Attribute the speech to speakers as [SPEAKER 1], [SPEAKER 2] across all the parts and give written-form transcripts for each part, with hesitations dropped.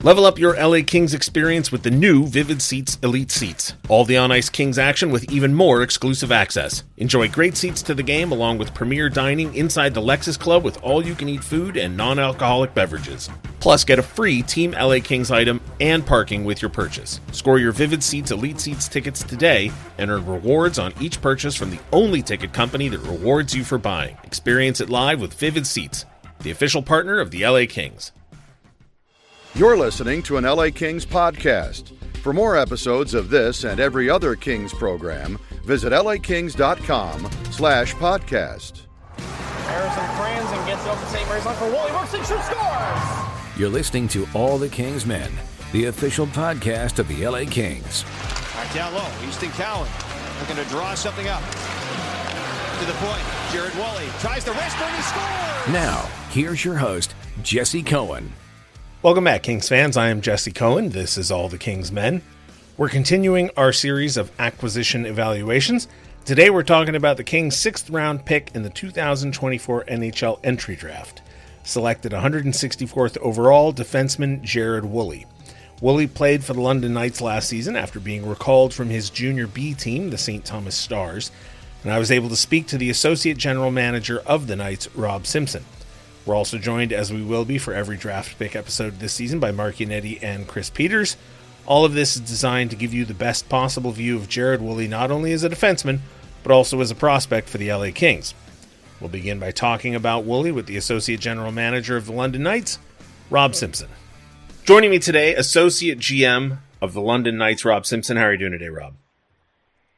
[SPEAKER 1] Level up your LA Kings experience with the new Vivid Seats Elite Seats. All the on-ice Kings action with even more exclusive access. Enjoy great seats to the game along with premier dining inside the Lexus Club with all-you-can-eat food and non-alcoholic beverages. Plus, get a free Team LA Kings item and parking with your purchase. Score your Vivid Seats Elite Seats tickets today and earn rewards on each purchase from the only ticket company that rewards you for buying. Experience it live with Vivid Seats, the official partner of the LA Kings.
[SPEAKER 2] You're listening to an LA Kings podcast. For more episodes of this and every other Kings program, visit lakings.com/podcast.
[SPEAKER 3] Harrison Franzen gets it over St. Mary's line for Woolley. Works and shoots, scores!
[SPEAKER 4] You're listening to All the Kings Men, the official podcast of the LA Kings.
[SPEAKER 5] Back down low, Easton Cowan looking to draw something up. To the point, Jared Woolley tries the wrist and he scores!
[SPEAKER 4] Now, here's your host, Jesse Cohen.
[SPEAKER 1] Welcome back, Kings fans. I am Jesse Cohen. This is All the Kings Men. We're continuing our series of acquisition evaluations. Today we're talking about the Kings' 6th round pick in the 2024 NHL Entry Draft. Selected 164th overall, defenseman Jared Woolley. Woolley played for the London Knights last season after being recalled from his Junior B team, the St. Thomas Stars, and I was able to speak to the Associate General Manager of the Knights, Rob Simpson. We're also joined, as we will be for every draft pick episode this season, by Mark Yannetti and Chris Peters. All of this is designed to give you the best possible view of Jared Woolley, not only as a defenseman, but also as a prospect for the LA Kings. We'll begin by talking about Woolley with the Associate General Manager of the London Knights, Rob Simpson. Joining me today, Associate GM of the London Knights, Rob Simpson. How are you doing today, Rob?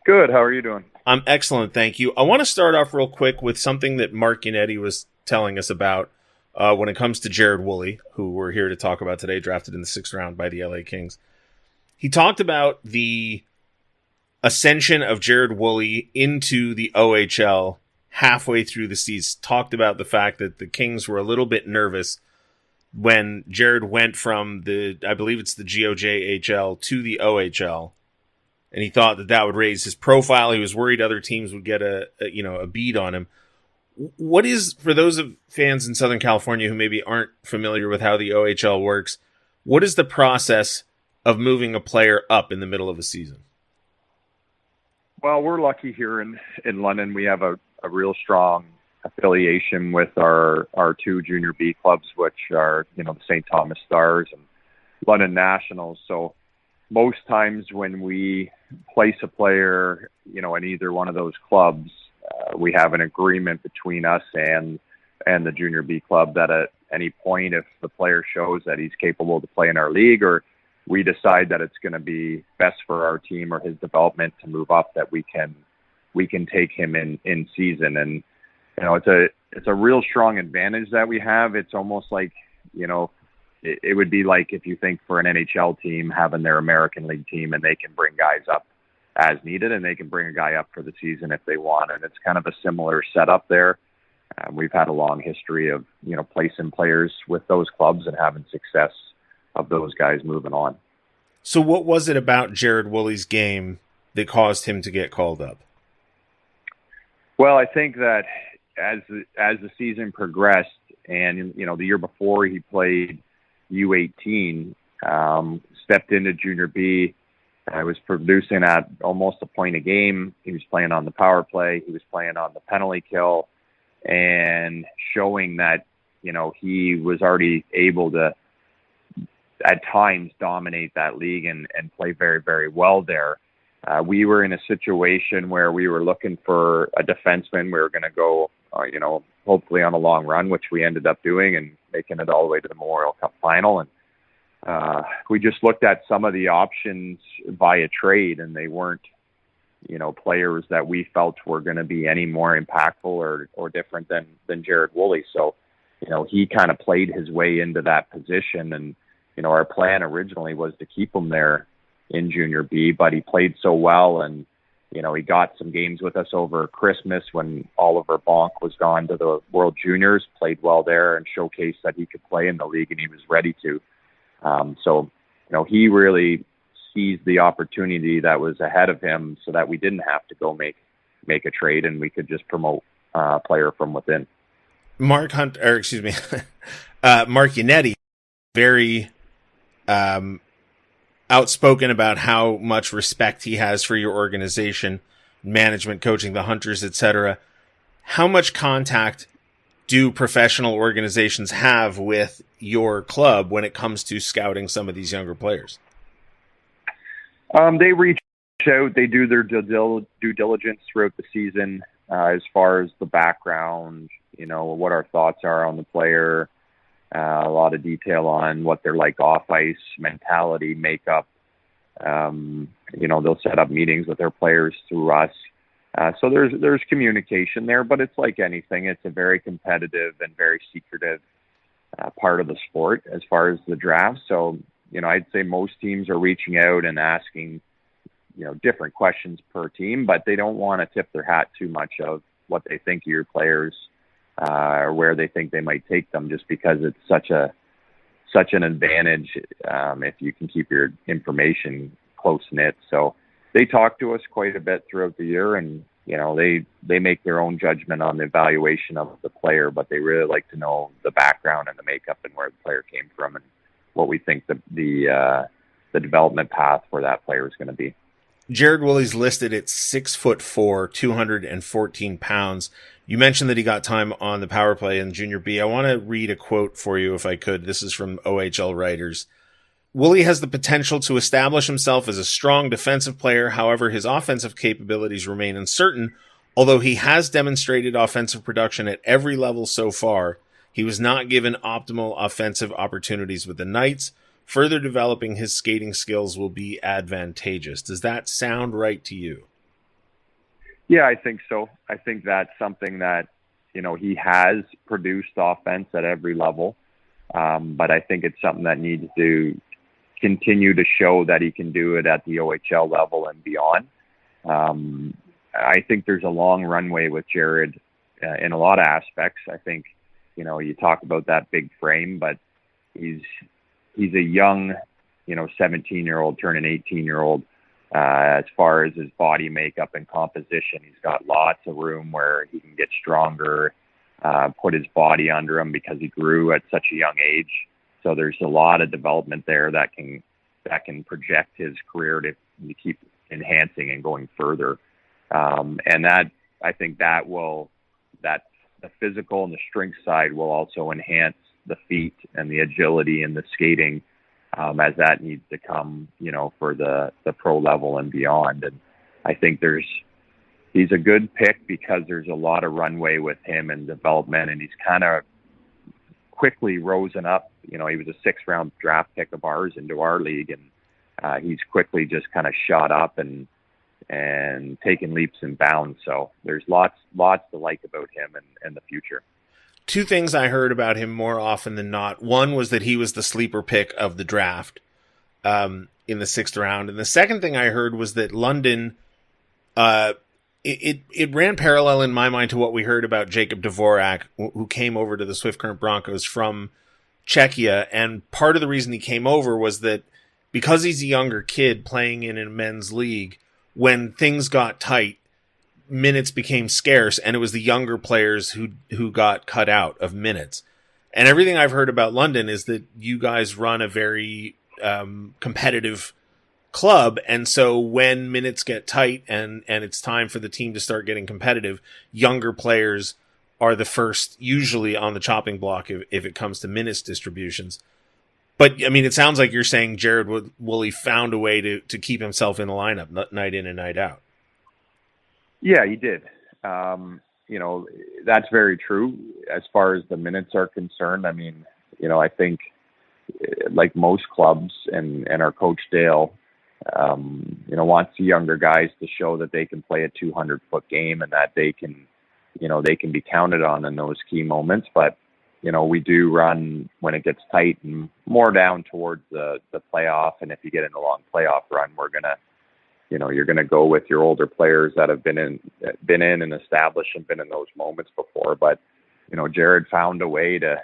[SPEAKER 6] Good. How are you doing?
[SPEAKER 1] I'm excellent, thank you. I want to start off real quick with something that Mark Yannetti was telling us about when it comes to Jared Woolley, who we're here to talk about today, drafted in the 6th round by the LA Kings. He talked about the ascension of Jared Woolley into the OHL halfway through the season. Talked about the fact that the Kings were a little bit nervous when Jared went from I believe it's the GOJHL to the OHL, and he thought that would raise his profile. He was worried other teams would get a beat on him. What is, for those of fans in Southern California who maybe aren't familiar with how the OHL works, what is the process of moving a player up in the middle of a season?
[SPEAKER 6] Well, we're lucky here in London. We have a real strong affiliation with our two Junior B clubs, which are, the St. Thomas Stars and London Nationals. So most times when we place a player, in either one of those clubs, we have an agreement between us and the Junior B club that at any point, if the player shows that he's capable to play in our league, or we decide that it's going to be best for our team or his development to move up, that we can take him in season. And it's a real strong advantage that we have. It's almost like it would be like if you think for an NHL team having their American League team, and they can bring guys up as needed, and they can bring a guy up for the season if they want. And it's kind of a similar setup there. We've had a long history of, placing players with those clubs and having success of those guys moving on.
[SPEAKER 1] So what was it about Jared Woolley's game that caused him to get called up?
[SPEAKER 6] Well, I think that as the season progressed, and, the year before he played U18, stepped into Junior B, I was producing at almost a point a game. He was playing on the power play. He was playing on the penalty kill, and showing that, he was already able to, at times, dominate that league and play very, very well there. We were in a situation where we were looking for a defenseman. We were going to go, hopefully on a long run, which we ended up doing and making it all the way to the Memorial Cup final. And we just looked at some of the options via trade, and they weren't, players that we felt were going to be any more impactful or different than Jared Woolley. So, he kind of played his way into that position. And, our plan originally was to keep him there in Junior B, but he played so well, and, he got some games with us over Christmas when Oliver Bonk was gone to the World Juniors, played well there and showcased that he could play in the league, and he was ready to. So, he really seized the opportunity that was ahead of him, so that we didn't have to go make a trade, and we could just promote a player from within.
[SPEAKER 1] Mark Yannetti, very outspoken about how much respect he has for your organization, management, coaching, the Hunters, etc. How much contact do professional organizations have with your club when it comes to scouting some of these younger players?
[SPEAKER 6] They reach out. They do their due diligence throughout the season as far as the background, what our thoughts are on the player, a lot of detail on what they're like off ice, mentality, makeup. They'll set up meetings with their players through us. So there's communication there, but it's like anything. It's a very competitive and very secretive part of the sport as far as the draft. So, I'd say most teams are reaching out and asking, different questions per team, but they don't want to tip their hat too much of what they think of your players or where they think they might take them, just because it's such an advantage if you can keep your information close knit. So they talk to us quite a bit throughout the year, and they make their own judgment on the evaluation of the player, but they really like to know the background and the makeup and where the player came from and what we think the development path for that player is going to be.
[SPEAKER 1] Jared Woolley's listed at 6'4", 214 pounds. You mentioned that he got time on the power play in Junior B. I want to read a quote for you if I could. This is from OHL Writers. Woolley has the potential to establish himself as a strong defensive player. However, his offensive capabilities remain uncertain. Although he has demonstrated offensive production at every level so far, he was not given optimal offensive opportunities with the Knights. Further developing his skating skills will be advantageous. Does that sound right to you?
[SPEAKER 6] Yeah, I think so. I think that's something that, he has produced offense at every level. But I think it's something that needs to continue to show that he can do it at the OHL level and beyond. I think there's a long runway with Jared in a lot of aspects. I think, you talk about that big frame, but he's a young, 17-year-old turning 18-year-old. As far as his body makeup and composition, he's got lots of room where he can get stronger, put his body under him because he grew at such a young age. So there's a lot of development there that can project his career to keep enhancing and going further. And that, I think that the physical and the strength side will also enhance the feet and the agility and the skating as that needs to come, for the pro level and beyond. And I think he's a good pick because there's a lot of runway with him and development, and he's kind of quickly risen up. He was a 6th-round draft pick of ours into our league, and he's quickly just kind of shot up and taken leaps and bounds. So there's lots to like about him and the future.
[SPEAKER 1] Two things I heard about him more often than not. One was that he was the sleeper pick of the draft in the 6th round. And the second thing I heard was that London, it ran parallel in my mind to what we heard about Jacob Dvorak, who came over to the Swift Current Broncos from Czechia. And part of the reason he came over was that because he's a younger kid playing in a men's league, when things got tight, minutes became scarce, and it was the younger players who got cut out of minutes. And everything I've heard about London is that you guys run a very competitive club, and so when minutes get tight and it's time for the team to start getting competitive, younger players are the first usually on the chopping block if it comes to minutes distributions. But, I mean, it sounds like you're saying Jared Woolley found a way to keep himself in the lineup night in and night out.
[SPEAKER 6] Yeah, he did. That's very true as far as the minutes are concerned. I mean, I think like most clubs and our coach Dale, wants the younger guys to show that they can play a 200-foot game and that they can be counted on in those key moments. But, we do run when it gets tight and more down towards the playoff. And if you get in a long playoff run, we're going to, you're going to go with your older players that have been in and established and been in those moments before. But, Jared found a way to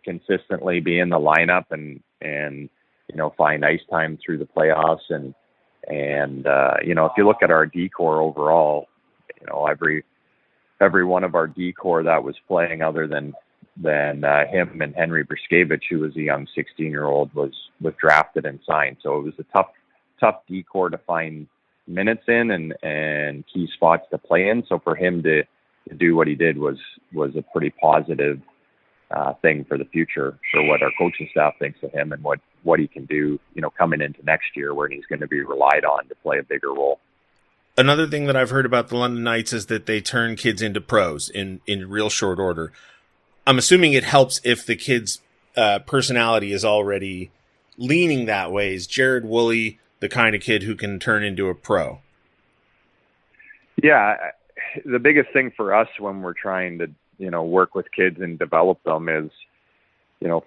[SPEAKER 6] consistently be in the lineup and find ice time through the playoffs. And if you look at our D-core overall, every one of our D-core that was playing other than him and Henry Briskevich, who was a young 16-year-old, was drafted and signed. So it was a tough decor to find minutes in and key spots to play in. So for him to do what he did was a pretty positive thing for the future, for what our coaching staff thinks of him and what he can do, coming into next year where he's going to be relied on to play a bigger role.
[SPEAKER 1] Another thing that I've heard about the London Knights is that they turn kids into pros in real short order. I'm assuming it helps if the kid's personality is already leaning that way. Is Jared Woolley the kind of kid who can turn into a pro?
[SPEAKER 6] Yeah, the biggest thing for us when we're trying to, work with kids and develop them is,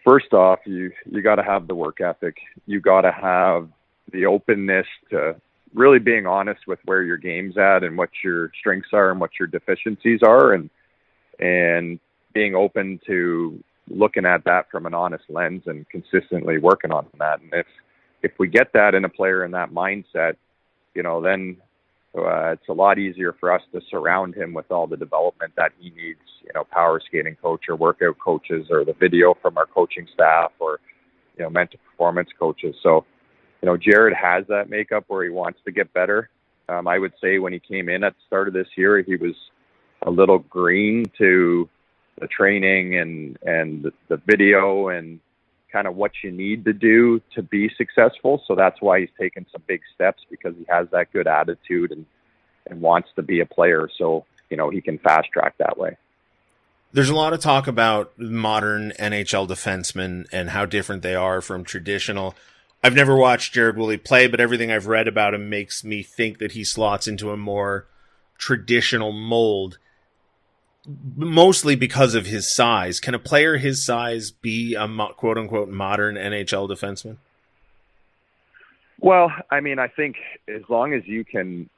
[SPEAKER 6] first off, you got to have the work ethic. You got to have the openness to really being honest with where your game's at and what your strengths are and what your deficiencies are, and being open to looking at that from an honest lens and consistently working on that. And if we get that in a player in that mindset, then it's a lot easier for us to surround him with all the development that he needs, power skating coach or workout coaches or the video from our coaching staff or, mental performance coaches. So, Jared has that makeup where he wants to get better. I would say when he came in at the start of this year, he was a little green to the training and the video and kind of what you need to do to be successful. So that's why he's taken some big steps, because he has that good attitude and wants to be a player. So, he can fast track that way.
[SPEAKER 1] There's a lot of talk about modern NHL defensemen and how different they are from traditional. I've never watched Jared Woolley play, but everything I've read about him makes me think that he slots into a more traditional mold, mostly because of his size. Can a player his size be a quote-unquote modern NHL defenseman?
[SPEAKER 6] Well, I think as long as you can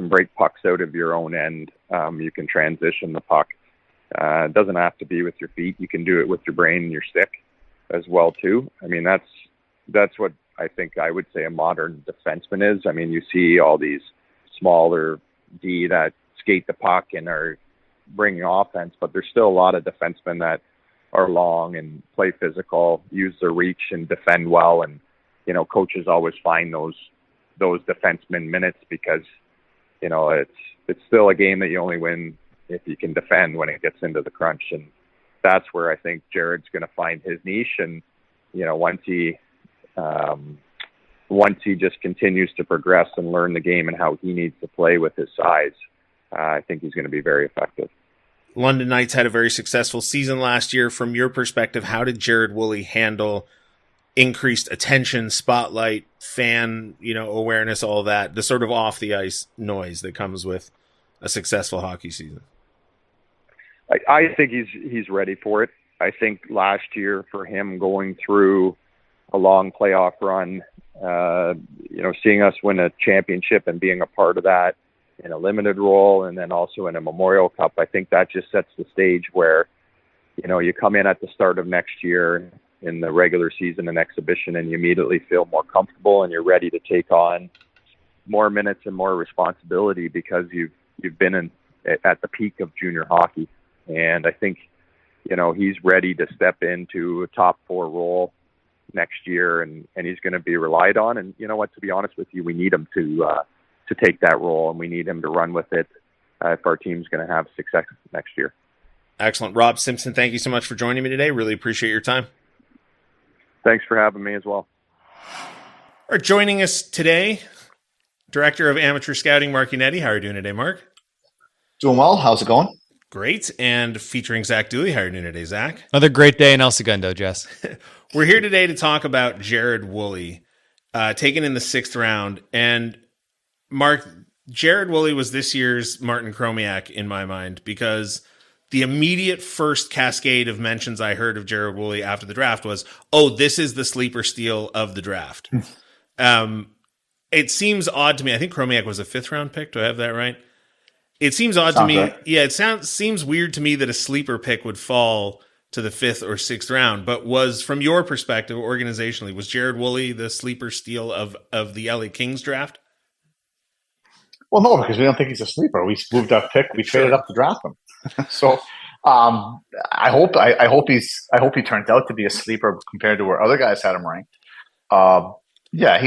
[SPEAKER 6] break pucks out of your own end, you can transition the puck. It doesn't have to be with your feet. You can do it with your brain and your stick as well, too. That's what I think I would say a modern defenseman is. You see all these smaller D that skate the puck and are bringing offense, but there's still a lot of defensemen that are long and play physical, use their reach and defend well. And, coaches always find those defensemen minutes because, it's still a game that you only win if you can defend when it gets into the crunch. And that's where I think Jared's going to find his niche. And, once he just continues to progress and learn the game and how he needs to play with his size, I think he's going to be very effective.
[SPEAKER 1] London Knights had a very successful season last year. From your perspective, how did Jared Woolley handle increased attention, spotlight, fan, awareness, all that, the sort of off the ice noise that comes with a successful hockey season?
[SPEAKER 6] I think he's ready for it. I think last year for him going through a long playoff run, seeing us win a championship and being a part of that in a limited role and then also in a Memorial Cup, I think that just sets the stage where, you come in at the start of next year in the regular season and exhibition and you immediately feel more comfortable and you're ready to take on more minutes and more responsibility because you've been at the peak of junior hockey. And I think, he's ready to step into a top 4 role next year and he's going to be relied on. And you know what, to be honest with you, we need him to take that role and we need him to run with it if our team's going to have success next year.
[SPEAKER 1] Excellent. Rob Simpson, thank you so much for joining me today. Really appreciate your time.
[SPEAKER 6] Thanks for having me as well.
[SPEAKER 1] All right, joining us today, Director of Amateur Scouting, Mark Yannetti. How are you doing today, Mark?
[SPEAKER 7] Doing well. How's it going?
[SPEAKER 1] Great. And featuring Zach Dooley. How are you doing today, Zach?
[SPEAKER 8] Another great day in El Segundo, Jess.
[SPEAKER 1] We're here today to talk about Jared Woolley, taken in the 6th round. And Mark, Jared Woolley was this year's Martin Chromiak in my mind, because the immediate first cascade of mentions I heard of Jared Woolley after the draft was, this is the sleeper steal of the draft. It seems odd to me. I think Chromiak was a 5th round pick. Do I have that right? It seems odd to me. Right. Yeah, it seems weird to me that a sleeper pick would fall to the 5th or 6th round. But was, from your perspective, organizationally, was Jared Woolley the sleeper steal of the LA Kings draft?
[SPEAKER 7] Well, no, because we don't think he's a sleeper. We moved our pick. We traded up to draft him. So I hope he turns out to be a sleeper compared to where other guys had him ranked. Yes,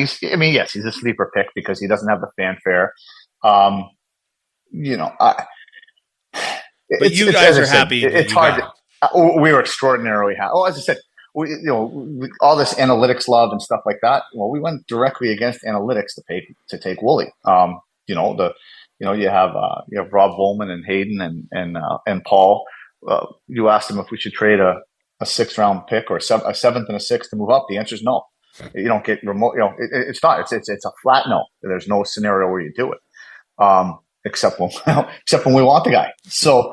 [SPEAKER 7] he's a sleeper pick because he doesn't have the fanfare. You know,
[SPEAKER 1] but you guys are happy.
[SPEAKER 7] It's hard. We were extraordinarily happy. As I said, all this analytics love and stuff like that. Well, we went directly against analytics to take Woolley. You have Rob Bowman and Hayden and Paul. You asked them if we should trade a 6th round pick or a 7th and a 6th to move up. The answer is no. You don't get remote. It's not. It's a flat no. There's no scenario where you do it, except when we want the guy. So,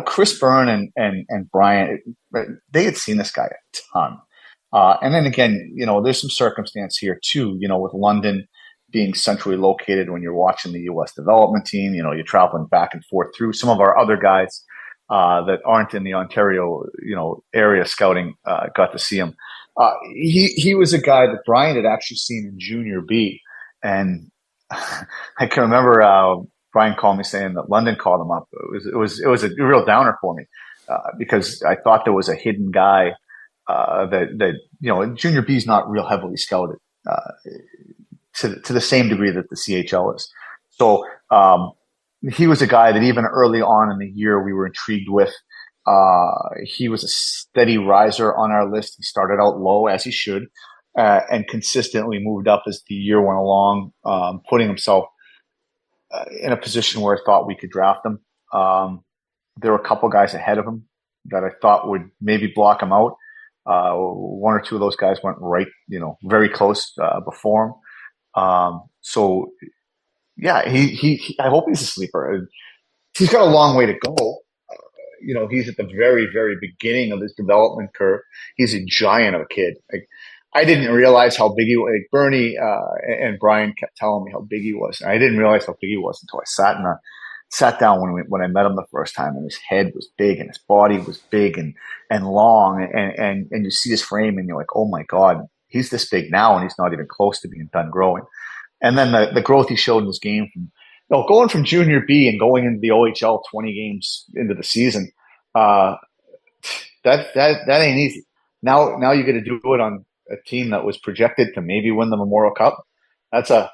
[SPEAKER 7] Chris Byrne and Brian, they had seen this guy a ton. And then again, there's some circumstance here too. With London being centrally located when you're watching the U.S. development team, you're traveling back and forth through. Some of our other guys that aren't in the Ontario, area scouting got to see him. He was a guy that Brian had actually seen in Junior B, and I can remember Brian called me saying that London called him up. It was a real downer for me because I thought there was a hidden guy that Junior B is not real heavily scouted to the same degree that the CHL is. So he was a guy that even early on in the year we were intrigued with. He was a steady riser on our list. He started out low, as he should, and consistently moved up as the year went along, putting himself in a position where I thought we could draft him. There were a couple guys ahead of him that I thought would maybe block him out. One or two of those guys went right, very close before him. So, yeah, I hope he's a sleeper. He's got a long way to go. He's at the very, very beginning of his development curve. He's a giant of a kid. I didn't realize how big he was. Bernie and Brian kept telling me how big he was. And I didn't realize how big he was until I sat down when I met him the first time, and his head was big and his body was big and long, and you see his frame and you're like, oh my God, he's this big now and he's not even close to being done growing. And then the growth he showed in his game from going from Junior B and going into the OHL 20 games into the season, that ain't easy. Now you got to do it on a team that was projected to maybe win the Memorial Cup. That's when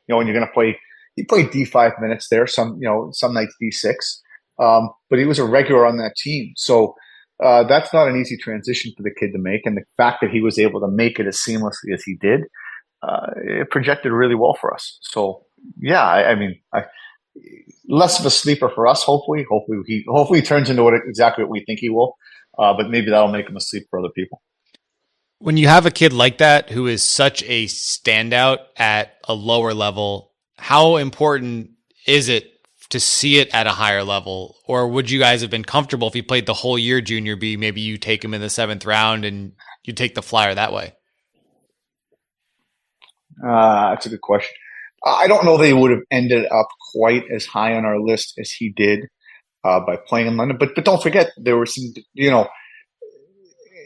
[SPEAKER 7] you're going to play. He played D5 minutes there. Some nights D6, but he was a regular on that team. So that's not an easy transition for the kid to make. And the fact that he was able to make it as seamlessly as he did, it projected really well for us. So. Yeah, less of a sleeper for us. Hopefully he turns into exactly what we think he will. But maybe that'll make him a sleeper for other people.
[SPEAKER 8] When you have a kid like that who is such a standout at a lower level, how important is it to see it at a higher level? Or would you guys have been comfortable if he played the whole year Junior B? Maybe you take him in the 7th round and you take the flyer that way.
[SPEAKER 7] That's a good question. I don't know that he would have ended up quite as high on our list as he did by playing in London. But don't forget, there were some, in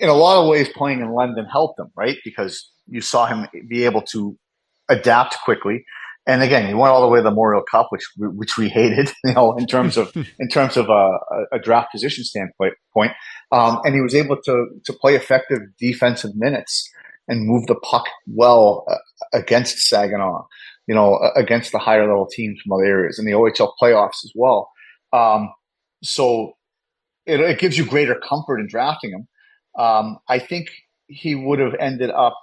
[SPEAKER 7] a lot of ways, playing in London helped him, right? Because you saw him be able to adapt quickly. And again, he went all the way to the Memorial Cup, which we hated, in terms of a draft position standpoint. And he was able to play effective defensive minutes and move the puck well against Saginaw. Against the higher level teams from other areas, and the OHL playoffs as well. So it gives you greater comfort in drafting him. I think he would have ended up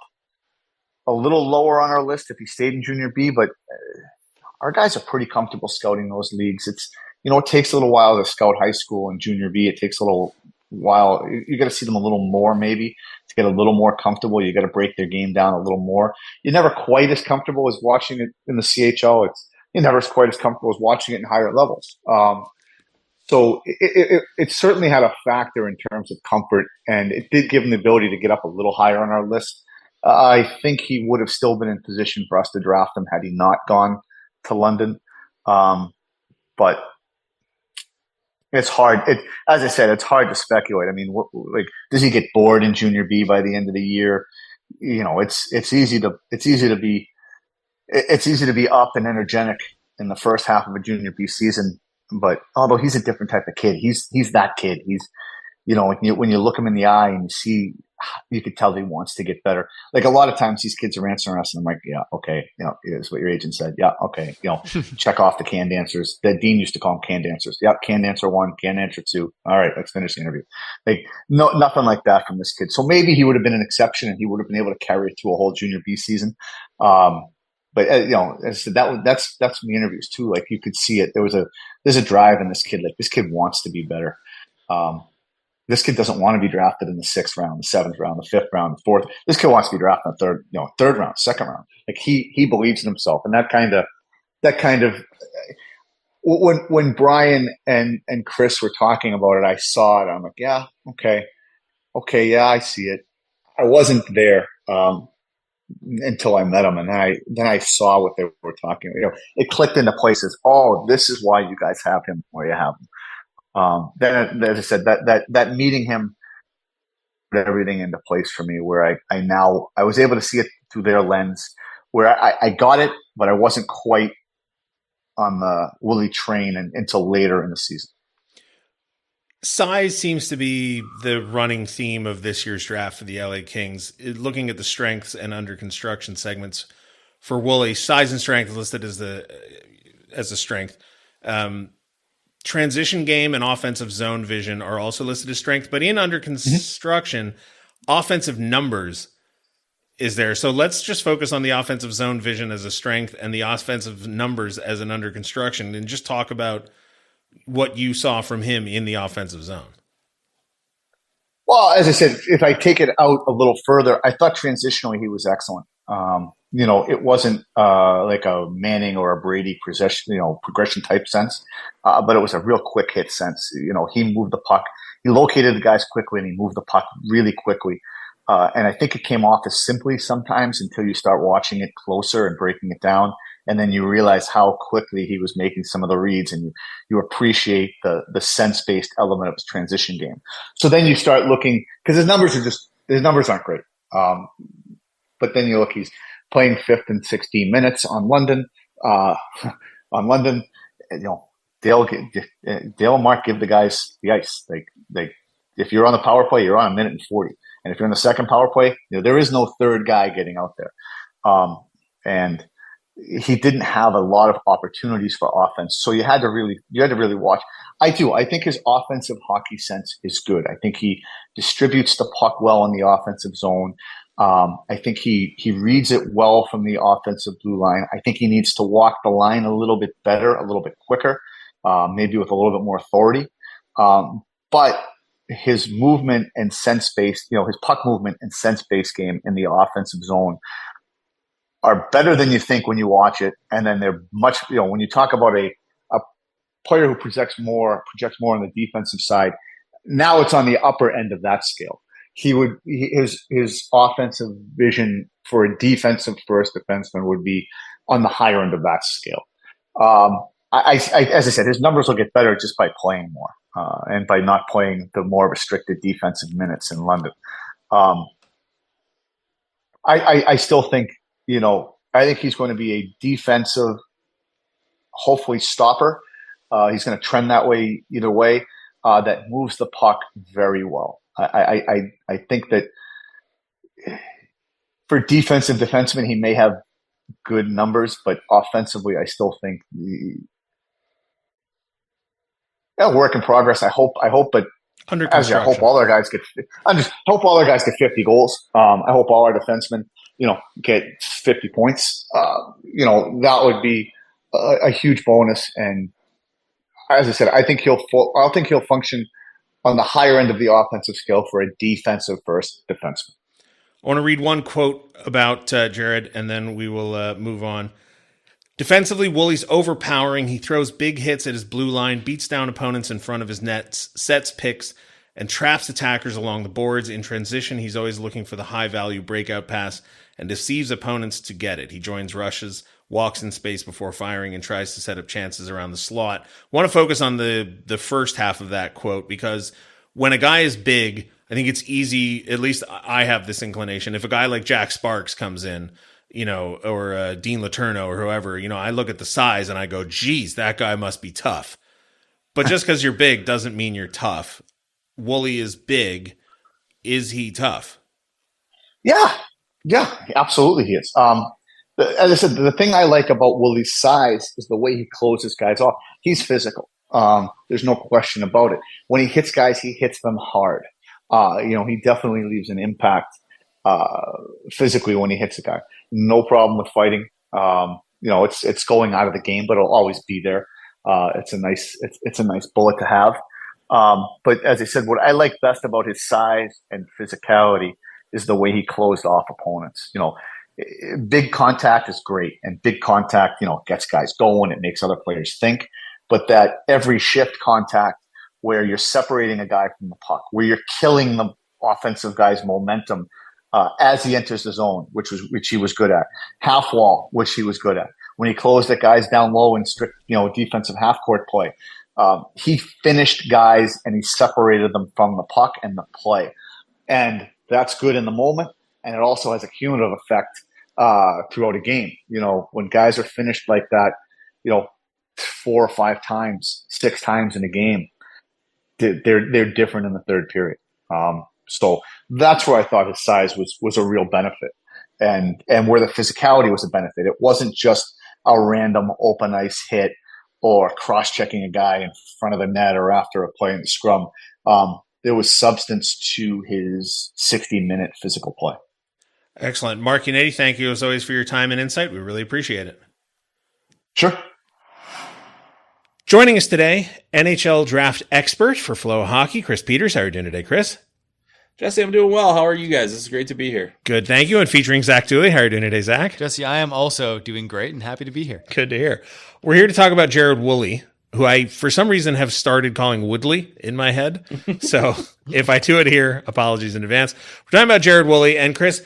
[SPEAKER 7] a little lower on our list if he stayed in Junior B, but our guys are pretty comfortable scouting those leagues. It's, it takes a little while to scout high school and Junior B. It takes a little while. You got to see them a little more, maybe, to get a little more comfortable. You got to break their game down a little more. You're never quite as comfortable as watching it in the CHL. You're never quite as comfortable as watching it in higher levels. So it certainly had a factor in terms of comfort, and it did give him the ability to get up a little higher on our list. I think he would have still been in position for us to draft him had he not gone to London. But it's hard. As I said, it's hard to speculate. Does he get bored in Junior B by the end of the year? It's easy to be up and energetic in the first half of a Junior B season, but although he's a different type of kid, he's that kid. He's, when you look him in the eye and you see, you could tell that he wants to get better. Like a lot of times these kids are answering us and I'm like, yeah, okay. Is what your agent said. Yeah. Okay. Check off the canned answers. The dean used to call them canned answers. Yep. Canned answer 1, canned answer 2. All right. Let's finish the interview. Like nothing like that from this kid. So maybe he would have been an exception and he would have been able to carry it through a whole junior B season. But as I said, that's from the interviews too. Like you could see it. There's a drive in this kid. Like this kid wants to be better. This kid doesn't want to be drafted in the 6th round, the 7th round, the 5th round, the 4th. This kid wants to be drafted in the third round, 2nd round. Like he believes in himself, and that kind of when Brian and Chris were talking about it, I saw it. I'm like, yeah, okay, yeah, I see it. I wasn't there until I met them, and then I saw what they were talking about. It clicked into places. Oh, this is why you guys have him where you have him. Then, as I said, that meeting him put everything into place for me, where I was able to see it through their lens, where I got it, but I wasn't quite on the Woolley train until later in the season.
[SPEAKER 1] Size seems to be the running theme of this year's draft for the LA Kings. Looking at the strengths and under construction segments for Woolley, size and strength listed as a strength. Transition game and offensive zone vision are also listed as strength, but in under construction, offensive numbers is there. So let's just focus on the offensive zone vision as a strength and the offensive numbers as an under construction, and just talk about what you saw from him in the offensive zone.
[SPEAKER 7] Well, as I said, if I take it out a little further, I thought transitionally he was excellent. It wasn't like a Manning or a Brady progression type sense, but it was a real quick hit sense. He moved the puck, he located the guys quickly, and he moved the puck really quickly. And I think it came off as simply sometimes until you start watching it closer and breaking it down, and then you realize how quickly he was making some of the reads, and you appreciate the sense-based element of his transition game. So then you start looking, because his numbers aren't great. But then you look, he's playing 5th and 16 minutes on London. Dale and Mark give the guys the ice. Like if you're on the power play, you're on 1 minute and 40. And if you're in the second power play, there is no third guy getting out there. And he didn't have a lot of opportunities for offense. So you had to really watch. I think his offensive hockey sense is good. I think he distributes the puck well in the offensive zone. I think he reads it well from the offensive blue line. I think he needs to walk the line a little bit better, a little bit quicker, maybe with a little bit more authority. But his movement and sense-based, his puck movement and sense-based game in the offensive zone are better than you think when you watch it. And then they're much, when you talk about a player who projects more on the defensive side, now it's on the upper end of that scale. His offensive vision for a defensive first defenseman would be on the higher end of that scale. As I said, his numbers will get better just by playing more and by not playing the more restricted defensive minutes in London. I still think, I think he's going to be a defensive, hopefully stopper. He's going to trend that way either way. That moves the puck very well. I think that for defensive defensemen, he may have good numbers, but offensively, I still think work in progress. I hope, but
[SPEAKER 1] under
[SPEAKER 7] I hope all our guys get 50 goals. I hope all our defensemen, get 50 points. That would be a huge bonus. And as I said, I think he'll function on the higher end of the offensive scale for a defensive first defenseman.
[SPEAKER 1] I want to read one quote about Jared, and then we will move on. Defensively, Woolley's overpowering. He throws big hits at his blue line, beats down opponents in front of his nets, sets picks, and traps attackers along the boards. In transition, he's always looking for the high-value breakout pass and deceives opponents to get it. He joins rushes, walks in space before firing, and tries to set up chances around the slot. I want to focus on the first half of that quote, because when a guy is big, I think it's easy, at least I have this inclination, if a guy like Jack Sparks comes in, or Dean Letourneau or whoever, I look at the size and I go, geez, that guy must be tough. But just because you're big doesn't mean you're tough. Woolley is big. Is he tough?
[SPEAKER 7] Yeah, absolutely he is. As I said, the thing I like about Woolley's size is the way he closes guys off. He's physical. There's no question about it. When he hits guys, he hits them hard. He definitely leaves an impact physically when he hits a guy. No problem with fighting. It's going out of the game, but it'll always be there. It's a nice bullet to have. But as I said, what I like best about his size and physicality is the way he closed off opponents. Big contact is great, and big contact, gets guys going. It makes other players think. But that every shift contact where you're separating a guy from the puck, where you're killing the offensive guy's momentum as he enters the zone, which he was good at. Half wall, which he was good at. When he closed at guys down low in strict, defensive half court play, he finished guys and he separated them from the puck and the play. And that's good in the moment. And it also has a cumulative effect throughout a game. When guys are finished like that, 4 or 5 times, 6 times in a game, they're different in the third period. So that's where I thought his size was a real benefit, and where the physicality was a benefit. It wasn't just a random open ice hit or cross-checking a guy in front of the net or after a play in the scrum. There was substance to his 60-minute physical play.
[SPEAKER 1] Excellent. Mark Yannetti, thank you as always for your time and insight. We really appreciate it.
[SPEAKER 7] Sure.
[SPEAKER 1] Joining us today, NHL draft expert for Flow Hockey, Chris Peters. How are you doing today, Chris?
[SPEAKER 9] Jesse, I'm doing well. How are you guys? This is great to be here.
[SPEAKER 1] Good, thank you. And featuring Zach Dooley. How are you doing today, Zach?
[SPEAKER 8] Jesse, I am also doing great and happy to be here.
[SPEAKER 1] Good to hear. We're here to talk about Jared Woolley, who I, for some reason, have started calling Woodley in my head. So if I do it here, apologies in advance. We're talking about Jared Woolley. And Chris,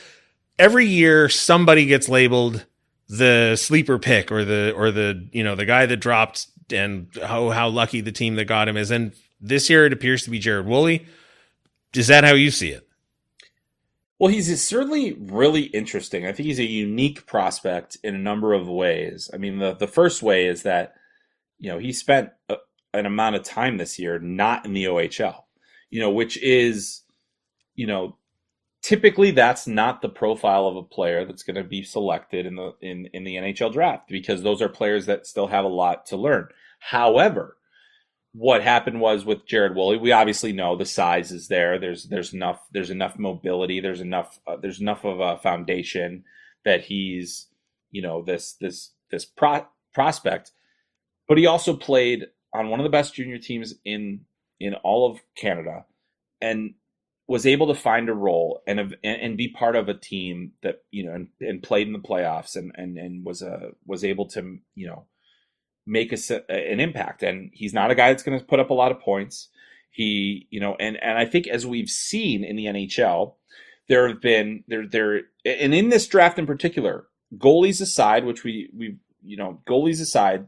[SPEAKER 1] every year somebody gets labeled the sleeper pick or the guy that dropped and how lucky the team that got him is. And this year it appears to be Jared Woolley. Is that how you see it?
[SPEAKER 9] Well, he's certainly really interesting. I think he's a unique prospect in a number of ways. I mean, the first way is that, he spent an amount of time this year not in the OHL, which is, typically that's not the profile of a player that's going to be selected in the NHL draft, because those are players that still have a lot to learn. However, what happened was with Jared Woolley, we obviously know the size is there. There's enough mobility. There's enough of a foundation that he's, this prospect. But he also played on one of the best junior teams in all of Canada, and was able to find a role and be part of a team that, and played in the playoffs and was able to, make an impact. And he's not a guy that's going to put up a lot of points. He, and I think as we've seen in the NHL, there have been and in this draft in particular, goalies aside, which goalies aside,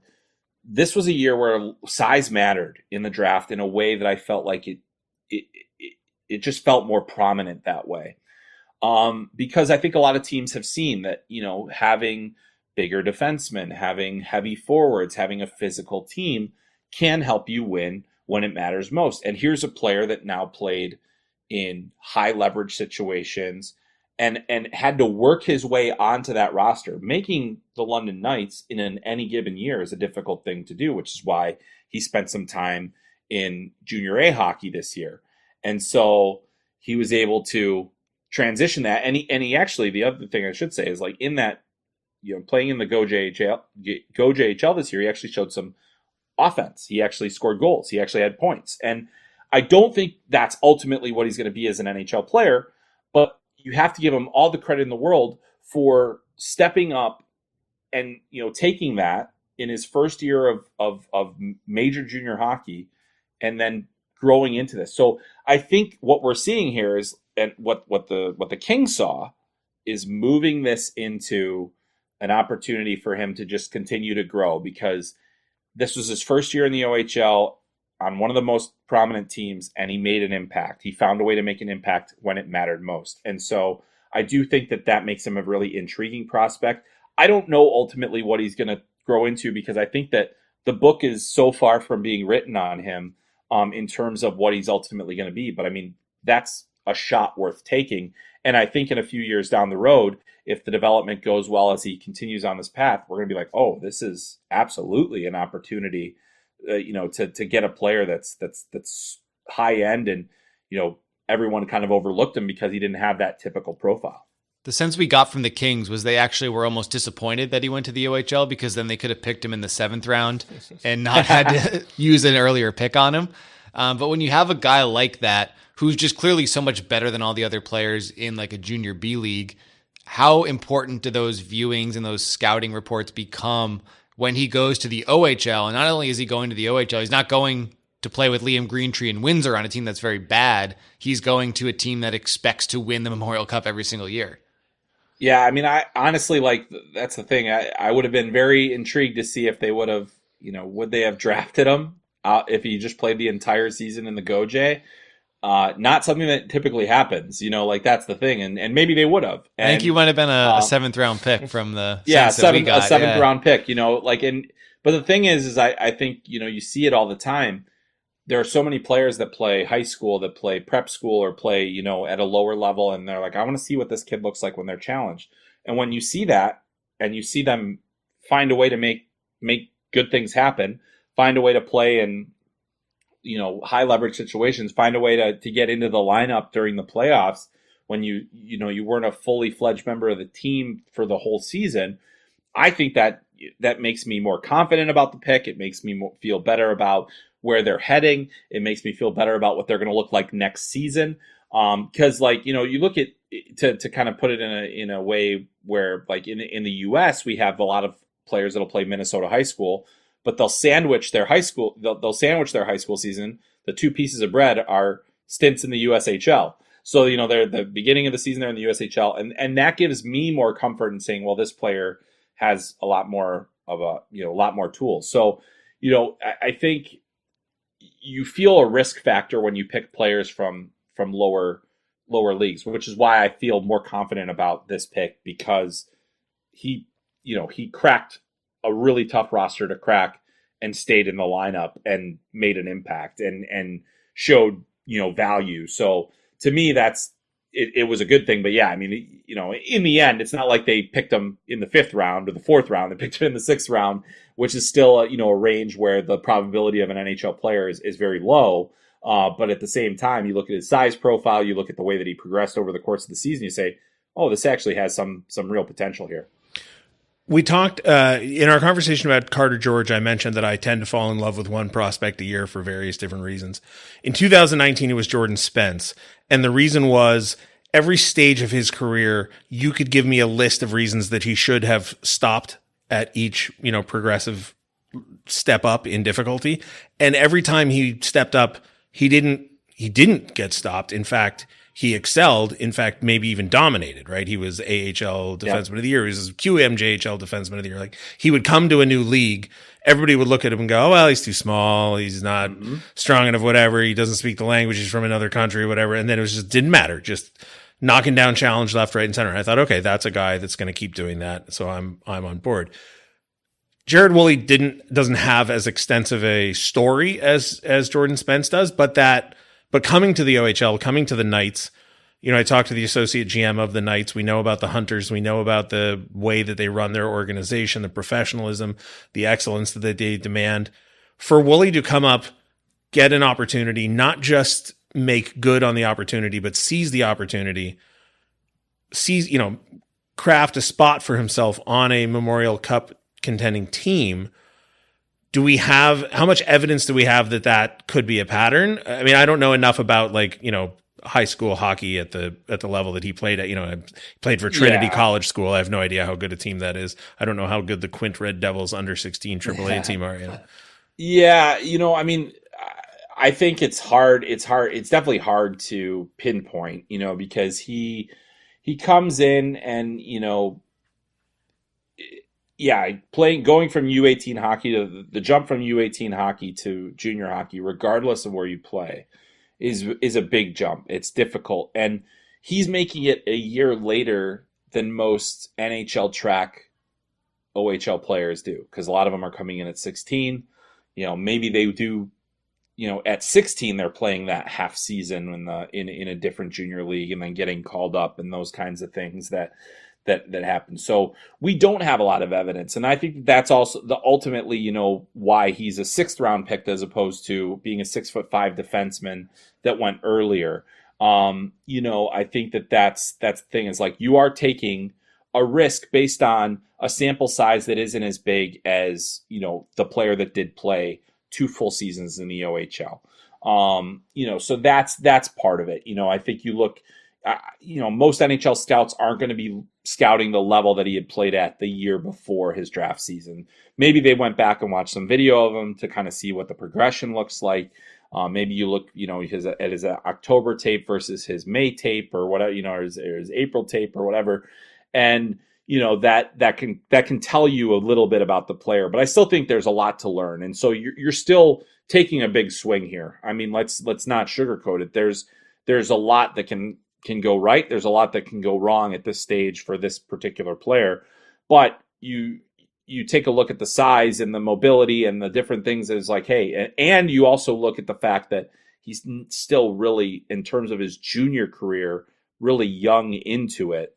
[SPEAKER 9] this was a year where size mattered in the draft in a way that I felt like it just felt more prominent that way. Because I think a lot of teams have seen that, having bigger defensemen, having heavy forwards, having a physical team can help you win when it matters most. And here's a player that now played in high leverage situations and had to work his way onto that roster. Making the London Knights in any given year is a difficult thing to do, which is why he spent some time in junior A hockey this year. And so he was able to transition that. And he actually, the other thing I should say is, like, in that, playing in the Go JHL this year, he actually showed some offense. He actually scored goals. He actually had points. And I don't think that's ultimately what he's going to be as an NHL player, but you have to give him all the credit in the world for stepping up and, taking that in his first year of major junior hockey and then growing into this. So I think what we're seeing here is, and what the Kings saw, is moving this into an opportunity for him to just continue to grow, because this was his first year in the OHL on one of the most prominent teams, and he made an impact. He found a way to make an impact when it mattered most. And so I do think that makes him a really intriguing prospect. I don't know ultimately what he's going to grow into, because I think that the book is so far from being written on him in terms of what he's ultimately going to be. But I mean, that's a shot worth taking. And I think in a few years down the road, if the development goes well as he continues on this path, we're going to be like, oh, this is absolutely an opportunity, to get a player that's high end, and everyone kind of overlooked him because he didn't have that typical profile.
[SPEAKER 8] The sense we got from the Kings was they actually were almost disappointed that he went to the OHL, because then they could have picked him in the 7th round and not had to use an earlier pick on him. But when you have a guy like that, who's just clearly so much better than all the other players in like a junior B league, how important do those viewings and those scouting reports become when he goes to the OHL? And not only is he going to the OHL, he's not going to play with Liam Greentree and Windsor on a team that's very bad. He's going to a team that expects to win the Memorial Cup every single year.
[SPEAKER 9] Yeah, I mean, I honestly, that's the thing. I would have been very intrigued to see if they would have, would they have drafted him if he just played the entire season in the GoJ? Not something that typically happens, that's the thing. And maybe they would have.
[SPEAKER 8] I think he might have been a 7th round pick from the
[SPEAKER 9] a 7th round pick, but the thing is I think, you see it all the time. There are so many players that play high school, that play prep school, or play, at a lower level. And they're like, I want to see what this kid looks like when they're challenged. And when you see that, and you see them find a way to make good things happen, find a way to play in, high leverage situations, find a way to get into the lineup during the playoffs when you weren't a fully fledged member of the team for the whole season. I think that makes me more confident about the pick. It makes me feel better about where they're heading. It makes me feel better about what they're going to look like next season. Because you look at to kind of put it in a way where, like, in the U.S. we have a lot of players that'll play Minnesota high school, but they'll sandwich their high school. They'll sandwich their high school season. The two pieces of bread are stints in the USHL. So they're the beginning of the season, they're in the USHL, and that gives me more comfort in saying, well, this player has a lot more of a lot more tools. So I think you feel a risk factor when you pick players from lower leagues, which is why I feel more confident about this pick, because he cracked a really tough roster to crack and stayed in the lineup and made an impact and showed value. So to me, it was a good thing. But yeah, I mean, in the end, it's not like they picked him in the 5th round or the 4th round. They picked him in the 6th round, which is still a range where the probability of an NHL player is very low. But at the same time, you look at his size profile, you look at the way that he progressed over the course of the season, you say, oh, this actually has some real potential here.
[SPEAKER 1] We talked in our conversation about Carter George. I mentioned that I tend to fall in love with one prospect a year for various different reasons. In 2019, it was Jordan Spence. And the reason was, every stage of his career, you could give me a list of reasons that he should have stopped at each, progressive step up in difficulty. And every time he stepped up, he didn't get stopped. In fact, he excelled, in fact, maybe even dominated, right? He was AHL Defenseman of the Year. He was QMJHL Defenseman of the Year. Like, he would come to a new league. Everybody would look at him and go, oh, well, he's too small. He's not strong enough, whatever. He doesn't speak the language. He's from another country, whatever. And then it didn't matter. Just knocking down challenge left, right, and center. And I thought, okay, that's a guy that's going to keep doing that. So I'm on board. Jared Woolley doesn't have as extensive a story as Jordan Spence does, but coming to the OHL, coming to the Knights, I talked to the associate GM of the Knights. We know about the Hunters. We know about the way that they run their organization, the professionalism, the excellence that they demand. For Woolley to come up, get an opportunity, not just make good on the opportunity, but seize the opportunity, craft a spot for himself on a Memorial Cup contending team. How much evidence do we have that could be a pattern? I mean, I don't know enough about high school hockey at the level that he played at. I played for Trinity College School. I have no idea how good a team that is. I don't know how good the Quint Red Devils under 16 AAA team are.
[SPEAKER 9] Yeah, I mean, I think it's hard. It's definitely hard to pinpoint, because he comes in and going from U18 hockey to the jump from U18 hockey to junior hockey, regardless of where you play, is a big jump. It's difficult. And he's making it a year later than most NHL track OHL players do, because a lot of them are coming in at 16. maybe they do, at 16, they're playing that half season in a different junior league and then getting called up and those kinds of things that happen. So we don't have a lot of evidence. And I think that's also ultimately, why he's a 6th round pick as opposed to being a 6'5" defenseman that went earlier. I think that's the thing is like you are taking a risk based on a sample size that isn't as big as, the player that did play 2 full seasons in the OHL. So that's part of it. I think you look, most NHL scouts aren't going to be scouting the level that he had played at the year before his draft season. Maybe they went back and watched some video of him to kind of see what the progression looks like. Maybe you look, at his October tape versus his May tape or whatever, or his April tape or whatever. And, that can tell you a little bit about the player, but I still think there's a lot to learn. And so you're still taking a big swing here. I mean, let's not sugarcoat it. There's a lot that can go right. There's a lot that can go wrong at this stage for this particular player, but you take a look at the size and the mobility and the different things as like, hey, and you also look at the fact that he's still really, in terms of his junior career, really young into it.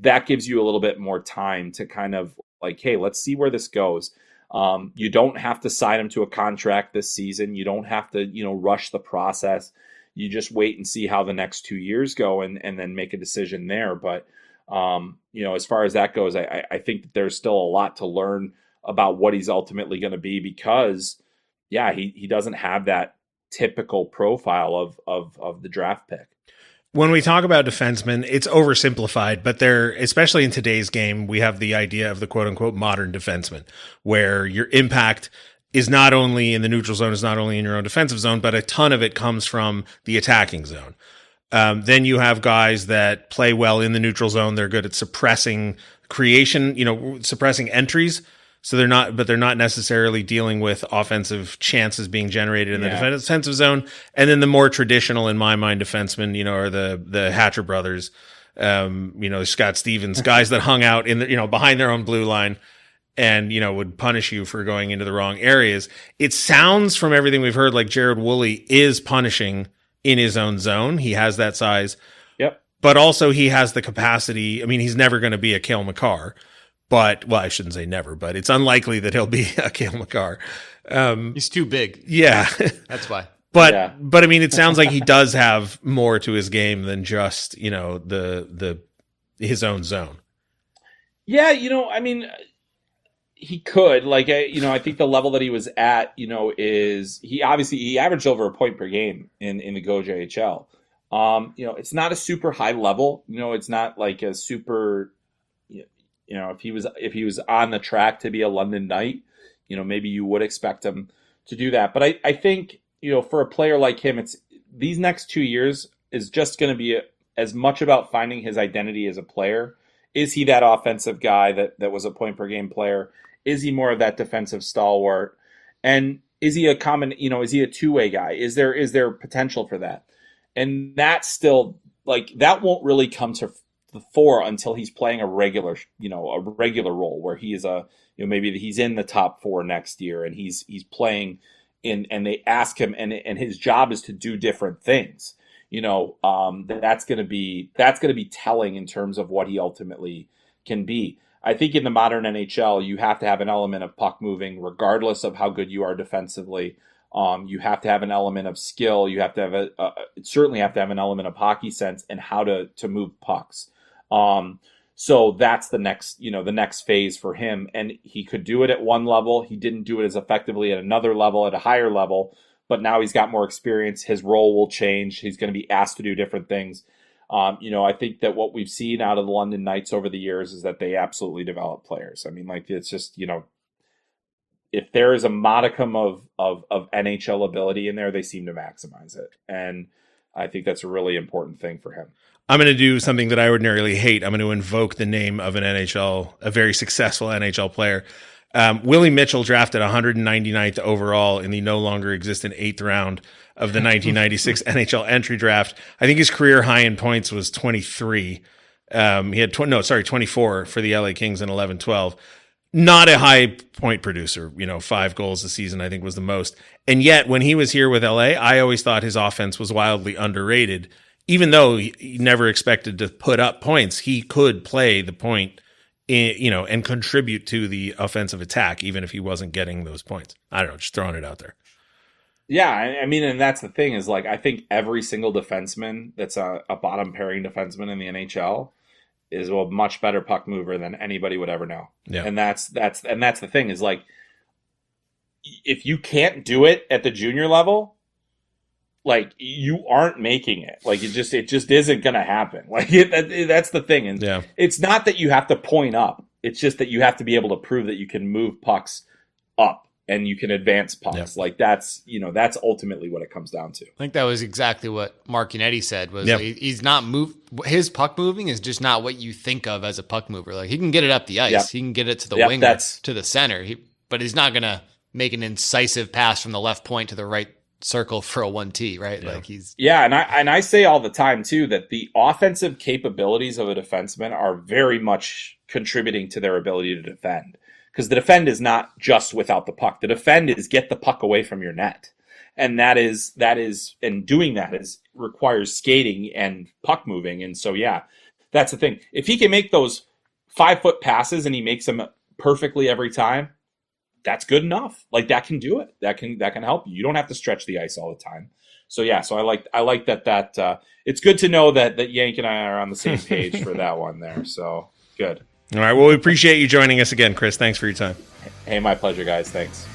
[SPEAKER 9] That gives you a little bit more time to kind of like, hey, let's see where this goes. You don't have to sign him to a contract this season. You don't have to, rush the process. You just wait and see how the next 2 years go and then make a decision there. But, as far as that goes, I think that there's still a lot to learn about what he's ultimately going to be because, he doesn't have that typical profile of the draft pick.
[SPEAKER 1] When we talk about defensemen, it's oversimplified, but especially in today's game, we have the idea of the quote unquote modern defenseman, where your impact is not only in the neutral zone, is not only in your own defensive zone, but a ton of it comes from the attacking zone. Then you have guys that play well in the neutral zone. They're good at suppressing creation, suppressing entries. So they're not necessarily dealing with offensive chances being generated in the defensive zone. And then the more traditional, in my mind, defensemen, are the Hatcher brothers, Scott Stevens, guys that hung out in the, behind their own blue line and, would punish you for going into the wrong areas. It sounds from everything we've heard like Jared Woolley is punishing in his own zone. He has that size.
[SPEAKER 9] Yep.
[SPEAKER 1] But also he has the capacity. I mean, he's never going to be a Cale Makar. But, well, I shouldn't say never, but it's unlikely that he'll be a Cale Makar.
[SPEAKER 8] He's too big.
[SPEAKER 1] Yeah.
[SPEAKER 8] That's why.
[SPEAKER 1] But I mean, it sounds like he does have more to his game than just, his own zone.
[SPEAKER 9] Yeah. I mean, he could, I think the level that he was at, is he averaged over a point per game in the GoJHL. It's not a super high level, it's not like a super, if he was on the track to be a London Knight, maybe you would expect him to do that. But I think, for a player like him, it's these next 2 years is just going to be as much about finding his identity as a player. Is he that offensive guy that was a point per game player? Is he more of that defensive stalwart? And is he is he a two-way guy? Is there potential for that? And that's still that won't really come to the fore until he's playing a regular role where he is maybe he's in the top 4 next year and he's playing in, and they ask him and his job is to do different things. That's going to be telling in terms of what he ultimately can be. I think in the modern NHL, you have to have an element of puck moving, regardless of how good you are defensively. You have to have an element of skill. You have to have certainly have to have an element of hockey sense and how to move pucks. So that's the next phase for him. And he could do it at one level. He didn't do it as effectively at another level, at a higher level, but now he's got more experience. His role will change. He's going to be asked to do different things. I think that what we've seen out of the London Knights over the years is that they absolutely develop players. I mean, it's just, if there is a modicum of NHL ability in there, they seem to maximize it. And I think that's a really important thing for him.
[SPEAKER 1] I'm going to do something that I ordinarily hate. I'm going to invoke the name of a very successful NHL player. Willie Mitchell drafted 199th overall in the no longer existent 8th round of the 1996 NHL Entry Draft. I think his career high in points was 23. He had 24 for the LA Kings in 11-12. not a high point producer. 5 goals a season, I think, was the most. And yet, when he was here with LA, I always thought his offense was wildly underrated. Even though he never expected to put up points, he could play the point, and contribute to the offensive attack, even if he wasn't getting those points. I don't know, just throwing it out there.
[SPEAKER 9] Yeah, I mean, and that's the thing is, like, I think every single defenseman that's a bottom pairing defenseman in the NHL is a much better puck mover than anybody would ever know.
[SPEAKER 1] Yeah.
[SPEAKER 9] And that's the thing is, like, if you can't do it at the junior level, like, you aren't making it. Like, it just isn't going to happen. Like, that's the thing. And it's not that you have to point up. It's just that you have to be able to prove that you can move pucks up and you can advance pucks.
[SPEAKER 1] Yep.
[SPEAKER 9] Like, that's ultimately what it comes down to.
[SPEAKER 8] I think that was exactly what Mark Yannetti said. Was he's not his puck moving is just not what you think of as a puck mover. Like, he can get it up the ice.
[SPEAKER 9] Yep.
[SPEAKER 8] He can get it to the winger, to the center. But he's not going to make an incisive pass from the left point to the right circle for a 1T, right?
[SPEAKER 1] Yeah.
[SPEAKER 8] Like, he's
[SPEAKER 9] and I say all the time too that the offensive capabilities of a defenseman are very much contributing to their ability to defend, because the defend is not just without the puck. The defend is get the puck away from your net, and that is and doing that requires skating and puck moving. And so that's the thing. If he can make those 5-foot passes and he makes them perfectly every time, that's good enough. Like, that can do it. That can help you. You don't have to stretch the ice all the time. So I like that it's good to know that Yank and I are on the same page for that one there. So good.
[SPEAKER 1] All right. Well, we appreciate you joining us again, Chris. Thanks for your time.
[SPEAKER 9] Hey, my pleasure, guys. Thanks.